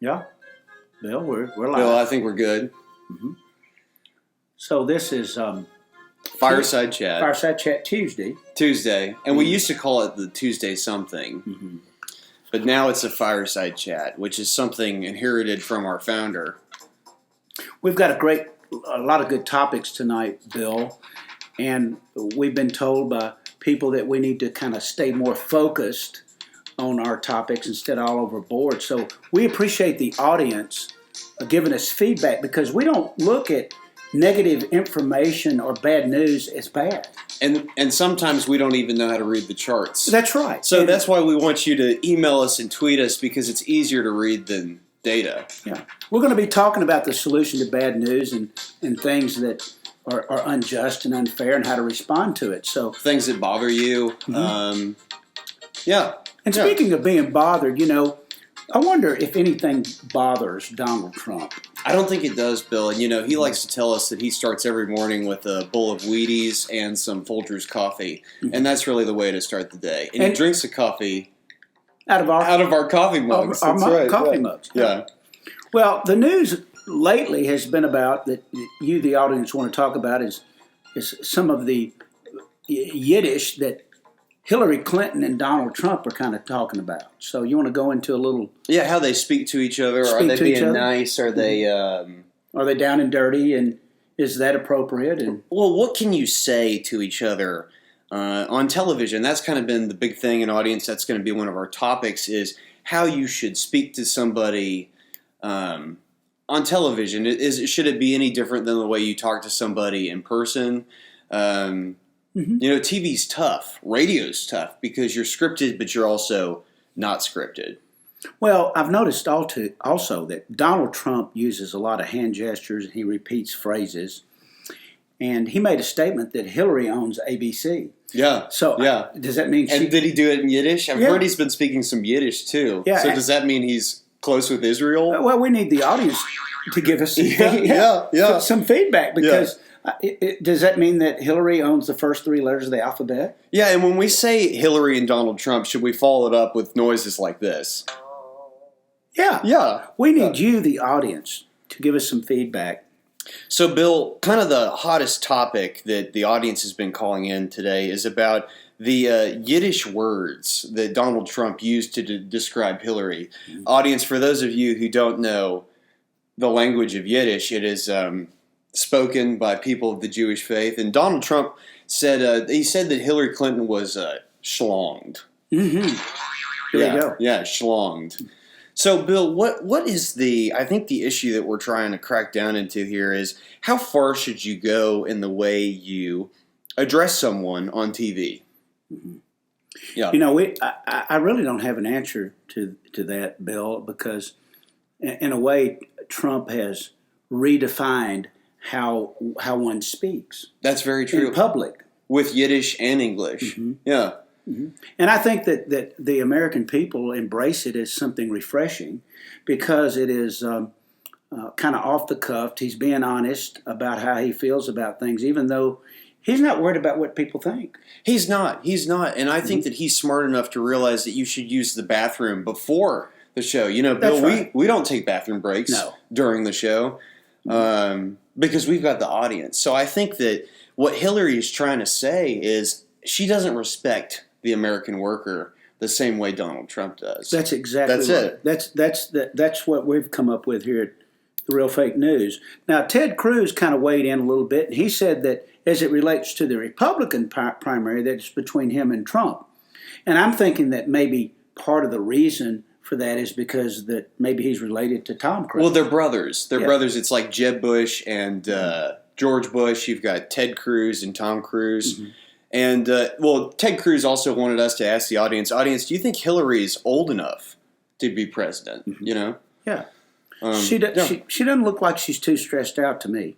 Yeah, Bill, we're live. Bill, I think we're good. Mm-hmm. So this is Fireside Chat. Fireside Chat Tuesday. And we used to call it the Tuesday something, but now it's a Fireside Chat, which is something inherited from our founder. We've got a lot of good topics tonight, Bill, and we've been told by people that we need to kind of stay more focused on our topics instead of all overboard. So we appreciate the audience giving us feedback because we don't look at negative information or bad news as bad. And sometimes we don't even know how to read the charts. That's right. So that's why we want you to email us and tweet us because it's easier to read than data. Yeah. We're going to be talking about the solution to bad news and things that are unjust and unfair and how to respond to it. So things that bother you. Yeah. And speaking of being bothered, I wonder if anything bothers Donald Trump. I don't think it does, Bill. And, he likes to tell us that he starts every morning with a bowl of Wheaties and some Folgers coffee. And that's really the way to start the day. And he drinks the coffee out of our coffee mugs. Our coffee mugs. Yeah. Well, the news lately has been about that you, the audience, want to talk about is some of the Yiddish that Hillary Clinton and Donald Trump are kind of talking about. So you want to go into a little... Yeah, how they speak to each other. Are they being nice? Are they... Are they down and dirty? And is that appropriate? And well, what can you say to each other on television? That's kind of been the big thing in audience. That's going to be one of our topics is how you should speak to somebody on television. Should it be any different than the way you talk to somebody in person? TV's tough. Radio's tough because you're scripted, but you're also not scripted. Well, I've noticed also that Donald Trump uses a lot of hand gestures and he repeats phrases. And he made a statement that Hillary owns ABC. Yeah. So does that mean And did he do it in Yiddish? I've heard he's been speaking some Yiddish too. Yeah. So does that mean he's close with Israel? Well, we need the audience to give us some feedback because... does that mean that Hillary owns the first three letters of the alphabet? Yeah, and when we say Hillary and Donald Trump, should we follow it up with noises like this? Yeah. Yeah. We need you, the audience, to give us some feedback. So, Bill, kind of the hottest topic that the audience has been calling in today is about the Yiddish words that Donald Trump used to describe Hillary. Audience, for those of you who don't know the language of Yiddish, it is... spoken by people of the Jewish faith, and Donald Trump said that Hillary Clinton was schlonged. There you go. Yeah, schlonged. So, Bill, what is I think the issue that we're trying to crack down into here is how far should you go in the way you address someone on TV? Yeah. I really don't have an answer to that, Bill, because in a way Trump has redefined how one speaks. That's very true. In public. With Yiddish and English. Yeah. And I think that the American people embrace it as something refreshing because it is kind of off the cuff. He's being honest about how he feels about things, even though he's not worried about what people think. He's not. And I think that he's smart enough to realize that you should use the bathroom before the show. Bill, we don't take bathroom breaks during the show. Because we've got the audience. So I think that what Hillary is trying to say is she doesn't respect the American worker the same way Donald Trump does. That's exactly it. That's what we've come up with here at The Real Fake News. Now, Ted Cruz kind of weighed in a little bit, and he said that as it relates to the Republican primary, that it's between him and Trump. And I'm thinking that maybe part of the reason for that is because that maybe he's related to Tom Cruise. Well, they're brothers. They're brothers. It's like Jeb Bush and George Bush. You've got Ted Cruz and Tom Cruise. And, Ted Cruz also wanted us to ask the audience, do you think Hillary is old enough to be president? Yeah. She doesn't look like she's too stressed out to me.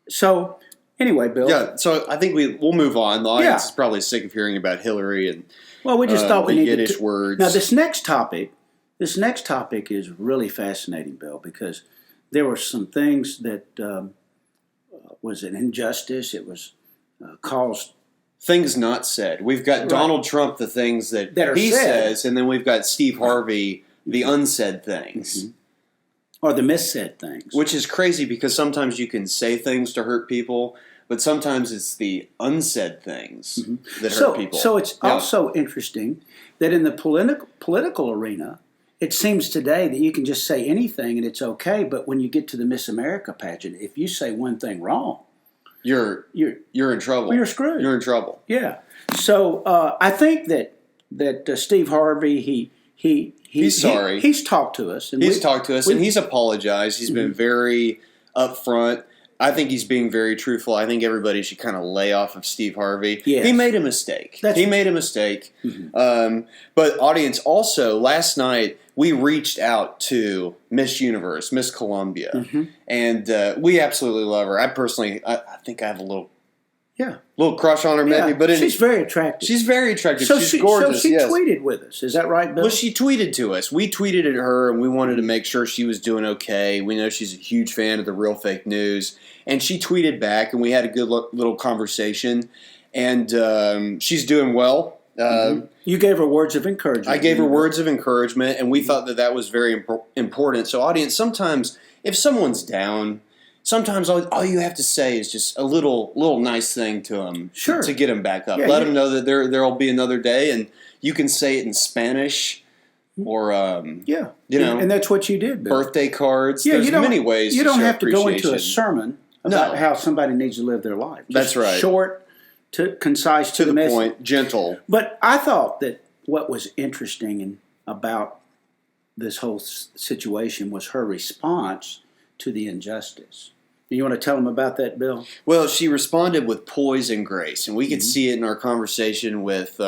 So, anyway, Bill. Yeah, so I think we'll move on. The audience is probably sick of hearing about Hillary and... Well, we just thought we needed Yiddish words. Now, this next topic is really fascinating, Bill, because there were some things that was an injustice. It was caused things not said. We've got Donald Trump, the things that he says, and then we've got Steve Harvey the unsaid things. Mm-hmm. Or the missaid things. Which is crazy because sometimes you can say things to hurt people, but sometimes it's the unsaid things that hurt people. So it's also interesting that in the political arena, it seems today that you can just say anything and it's okay, but when you get to the Miss America pageant, if you say one thing wrong, you're in trouble. You're screwed. You're in trouble. Yeah. So I think that Steve Harvey, he's sorry. He's talked to us. And he's talked to us, and he's apologized. He's been very upfront. I think he's being very truthful. I think everybody should kind of lay off of Steve Harvey. Yes. He made a mistake. But audience, also, last night, we reached out to Miss Universe, Miss Columbia, and we absolutely love her. I personally, I think I have a little crush on her, maybe. But she's very attractive. She's very attractive. She's gorgeous. So she tweeted with us. Is that right, Bill? Well, she tweeted to us. We tweeted at her, and we wanted to make sure she was doing okay. We know she's a huge fan of the Real Fake News. And she tweeted back, and we had a good little conversation. And she's doing well. You gave her words of encouragement. I gave her words of encouragement, and we thought that was very important. So, audience, sometimes if someone's down, sometimes all you have to say is just a little nice thing to them to get them back up. Let them know that there'll be another day, and you can say it in Spanish or and that's what you did, Bill. Birthday cards. There's many ways. You don't show have to go into a appreciation. sermon about how somebody needs to live their life. That's right. Short, concise, to the message. point, gentle. But I thought that what was interesting about this whole situation was her response to the injustice. You want to tell them about that, Bill? Well, she responded with poise and grace, and we could see it in our conversation with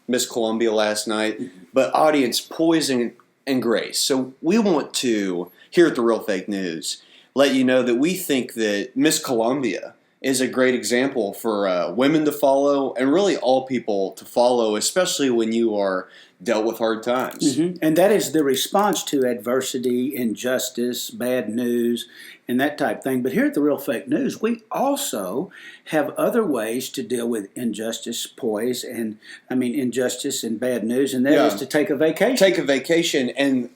Miss Columbia last night. But audience, poise and grace. So we want to, here at The Real Fake News, let you know that we think that Miss Columbia is a great example for women to follow and really all people to follow, especially when you are dealt with hard times. And that is the response to adversity, injustice, bad news, and that type thing. But here at The Real Fake News, we also have other ways to deal with injustice, injustice and bad news, and that is to take a vacation. Take a vacation and,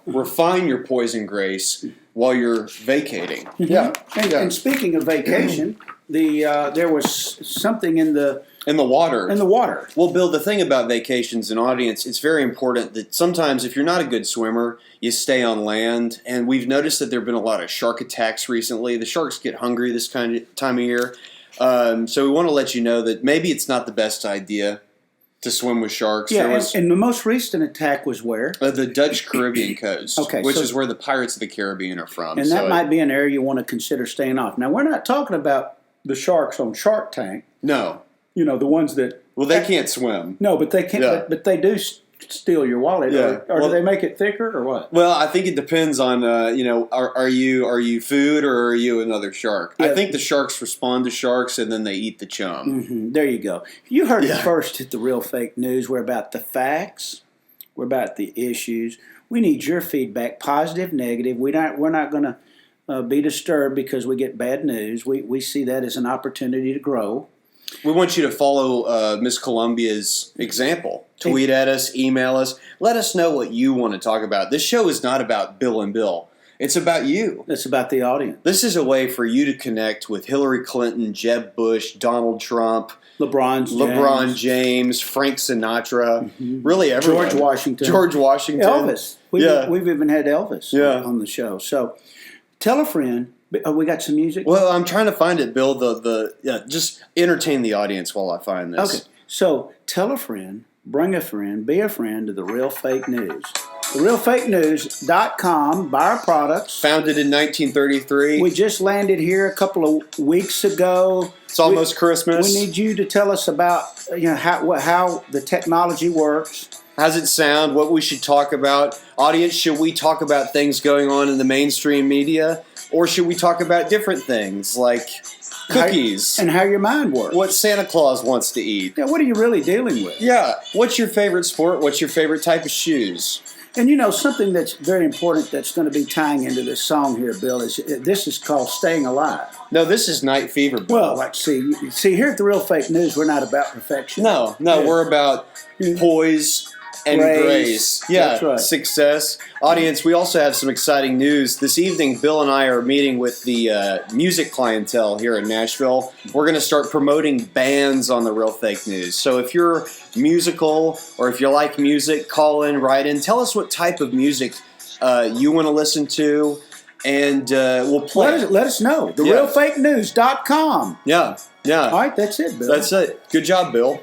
refine your poise and grace while you're vacating. And speaking of vacation, there was something in the water. In the water. Well, Bill, the thing about vacations and audience, it's very important that sometimes if you're not a good swimmer, you stay on land. And we've noticed that there have been a lot of shark attacks recently. The sharks get hungry this kind of time of year. So we want to let you know that maybe it's not the best idea to swim with sharks. Yeah, and the most recent attack was where? The Dutch Caribbean coast, which is where the Pirates of the Caribbean are from. And that might be an area you want to consider staying off. Now, we're not talking about the sharks on Shark Tank. No. The ones that... Well, they can't swim. No, but they can't. Yeah. But they do steal your wallet. Yeah. Or do they make it thicker or what? Well, I think it depends on, are you food or are you another shark? Yeah. I think the sharks respond to sharks and then they eat the chum. There you go. You heard it first at The Real Fake News. We're about the facts. We're about the issues. We need your feedback, positive, negative. We're not going to be disturbed because we get bad news. We see that as an opportunity to grow. We want you to follow Miss Columbia's example. Tweet at us, email us. Let us know what you want to talk about. This show is not about Bill and Bill. It's about you. It's about the audience. This is a way for you to connect with Hillary Clinton, Jeb Bush, Donald Trump, LeBron James, Frank Sinatra, really everyone. George Washington. Elvis. We've even had Elvis on the show. So tell a friend. We got some music? Well, I'm trying to find it, Bill. Just entertain the audience while I find this. Okay. So tell a friend, bring a friend, be a friend to The Real Fake News. TheRealFakeNews.com. Buy our products. Founded in 1933. We just landed here a couple of weeks ago. It's almost Christmas. We need you to tell us about how the technology works. How's it sound? What we should talk about? Audience, should we talk about things going on in the mainstream media? Or should we talk about different things like cookies? And how your mind works. What Santa Claus wants to eat. Yeah, what are you really dealing with? Yeah. What's your favorite sport? What's your favorite type of shoes? And something that's very important that's going to be tying into this song here, Bill, is this is called Staying Alive. No, this is Night Fever, Bill. Well, see, here at The Real Fake News, we're not about perfection. No, we're about poise and grace. Yeah, That's right. success. Audience, we also have some exciting news. This evening, Bill and I are meeting with the music clientele here in Nashville. We're going to start promoting bands on the Real Fake News. So if you're musical or if you like music, call in, write in. Tell us what type of music you want to listen to, and we'll play. Let us know. TheRealFakeNews.com. Yeah. All right, that's it, Bill. That's it. Good job, Bill.